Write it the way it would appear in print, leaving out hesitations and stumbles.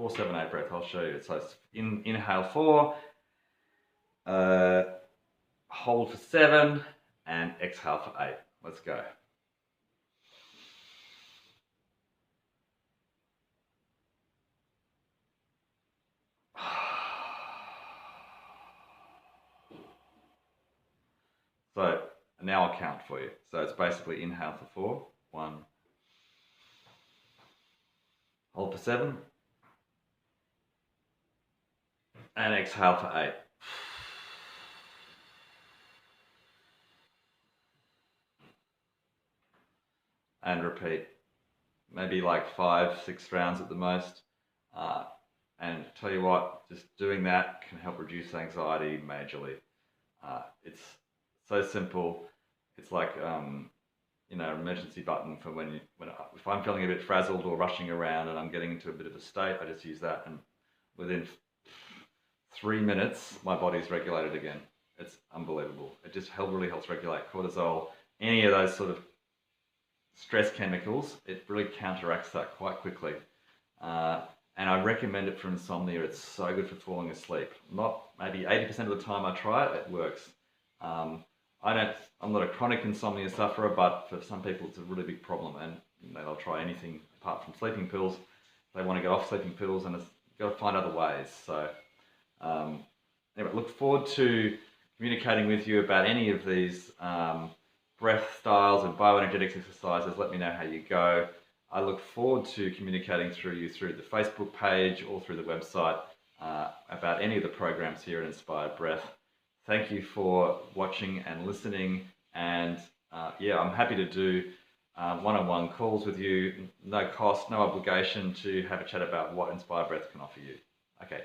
4, 7, 8 breath. I'll show you. So it's inhale 4, hold for 7, and exhale for 8. Let's go. So now I'll count for you. So it's basically inhale for 4, 1, hold for 7, and exhale for 8. And repeat, maybe like 5, 6 rounds at the most. And tell you what, just doing that can help reduce anxiety majorly. It's so simple. It's like you know, an emergency button for if I'm feeling a bit frazzled or rushing around and I'm getting into a bit of a state, I just use that, and within 3 minutes, my body's regulated again. It's unbelievable. It just really helps regulate cortisol, any of those sort of stress chemicals. It really counteracts that quite quickly. And I recommend it for insomnia. It's so good for falling asleep. Maybe 80% of the time I try it, it works. I'm not a chronic insomnia sufferer, but for some people it's a really big problem, and they'll try anything apart from sleeping pills. They want to get off sleeping pills, and you've got to find other ways. So anyway, look forward to communicating with you about any of these breath styles and bioenergetics exercises. Let me know how you go. I look forward to communicating through the Facebook page or through the website about any of the programs here at Inspired Breath. Thank you for watching and listening, and yeah, I'm happy to do one-on-one calls with you, no cost, no obligation, to have a chat about what Inspired Breath can offer you. Okay,